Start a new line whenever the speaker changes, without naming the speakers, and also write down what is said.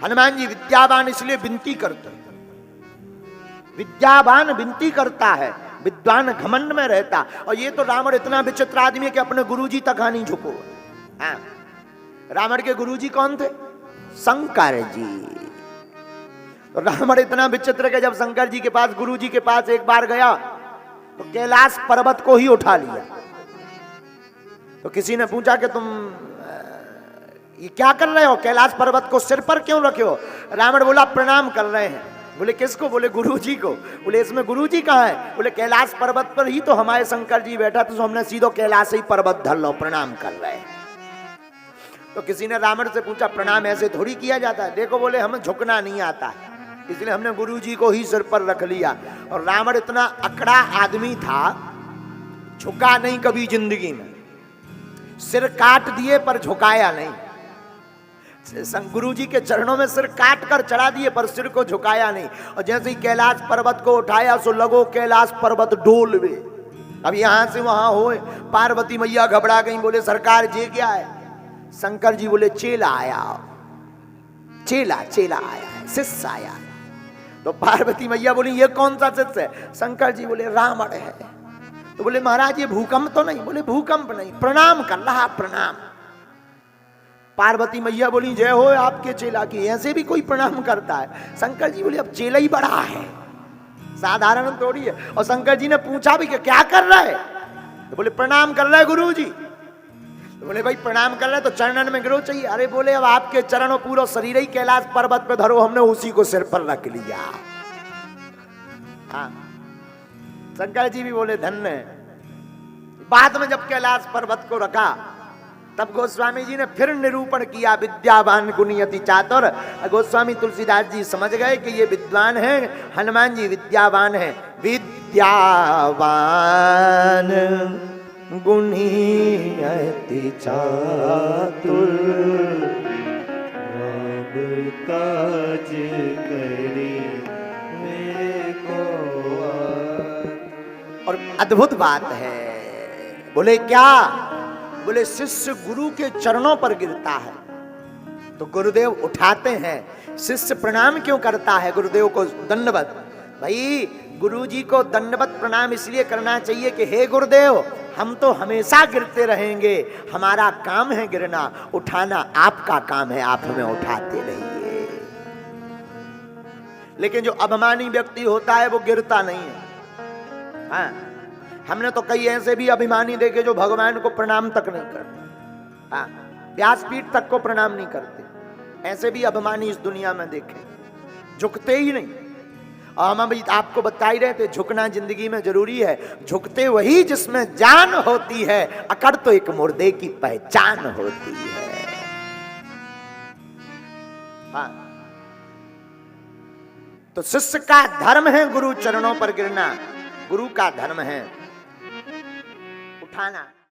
हनुमान जी विद्यावान इसलिए विनती करते हैं। विद्यावान विनती करता है, विद्वान घमंड में रहता। और ये तो रावण इतना विचित्र आदमी है कि अपने गुरुजी तक नहीं झुको। हाँ, रावण के गुरुजी कौन थे? शंकर जी। तो रावण इतना विचित्र कि जब शंकर जी के पास, गुरुजी के पास एक बार गया तो कैलाश पर्वत को ही उठा लिया। तो किसी ने पूछा कि तुम ये क्या कर रहे हो, कैलाश पर्वत को सिर पर क्यों रखे हो? रावण बोला प्रणाम कर रहे हैं। बोले किसको? बोले गुरुजी को। बोले इसमें गुरुजी कहाँ है? बोले कैलाश पर्वत पर ही तो हमारे शंकर जी बैठा, तो हमने सीधो कैलाश ही पर्वत धर लो, प्रणाम कर रहे हैं। तो किसी ने रावण से पूछा प्रणाम ऐसे थोड़ी किया जाता है? देखो बोले हमें झुकना नहीं आता है, इसलिए हमने गुरुजी को ही सिर पर रख लिया। और रावण इतना अकड़ा आदमी था, झुका नहीं कभी जिंदगी में, सिर काट दिए पर झुकाया नहीं। गुरुजी के चरणों में सिर काट कर चढ़ा दिए पर सिर को झुकाया नहीं। और जैसे ही कैलाश पर्वत को उठाया सो लगो कैलाश पर्वत डोलवे। अब यहां से वहां होए, पार्वती मैया घबरा गई, बोले सरकार जी क्या है? शंकर जी बोले चेला आया, चेला आया है, शिष्य आया। तो पार्वती मैया बोली ये कौन सा शिष्य है? शंकर जी बोले रावण है। तो बोले महाराज ये भूकंप तो नहीं? बोले भूकंप नहीं, प्रणाम कर रहा, प्रणाम। पार्वती मैया बोली जय हो आपके चेला की, ऐसे भी कोई प्रणाम करता है? शंकर जी बोले अब चेला ही बड़ा है, साधारण थोड़ी है। और शंकर जी ने पूछा भी कि क्या कर रहा है? तो बोले प्रणाम कर रहा है गुरुजी। तो बोले भाई प्रणाम कर रहे तो चरणन में गिरो चाहिए। अरे बोले अब आपके चरणों पूरा शरीर ही कैलाश पर्वत पे धरो, हमने उसी को सिर पर रख लिया। हाँ, शंकर जी भी बोले धन्य। बाद में जब कैलाश पर्वत को रखा तब गोस्वामी जी ने फिर निरूपण किया विद्यावान गुणयति चातुर। गोस्वामी तुलसीदास जी समझ गए कि ये विद्वान है, हनुमान जी विद्यावान है। विद्यावान गुणयति चातुर काज करे को। और अद्भुत बात है, बोले क्या? बोले शिष्य गुरु के चरणों पर गिरता है तो गुरुदेव उठाते हैं। शिष्य प्रणाम क्यों करता है गुरुदेव को? दंडवत। भाई गुरुजी को दंडवत प्रणाम इसलिए करना चाहिए कि हे गुरुदेव हम तो हमेशा गिरते रहेंगे, हमारा काम है गिरना, उठाना आपका काम है, आप हमें उठाते रहिए। लेकिन जो अभिमानी व्यक्ति होता है वो गिरता नहीं है। हाँ, हमने तो कई ऐसे भी अभिमानी देखे जो भगवान को प्रणाम तक नहीं करते। हाँ, व्यासपीठ तक को प्रणाम नहीं करते। ऐसे भी अभिमानी इस दुनिया में देखे, झुकते ही नहीं। और हम अभी आपको बता ही रहे थे झुकना जिंदगी में जरूरी है। झुकते वही जिसमें जान होती है, अकड़ तो एक मुर्दे की पहचान होती है। हाँ, तो शिष्य का धर्म है गुरु चरणों पर गिरना, गुरु का धर्म है उठाना।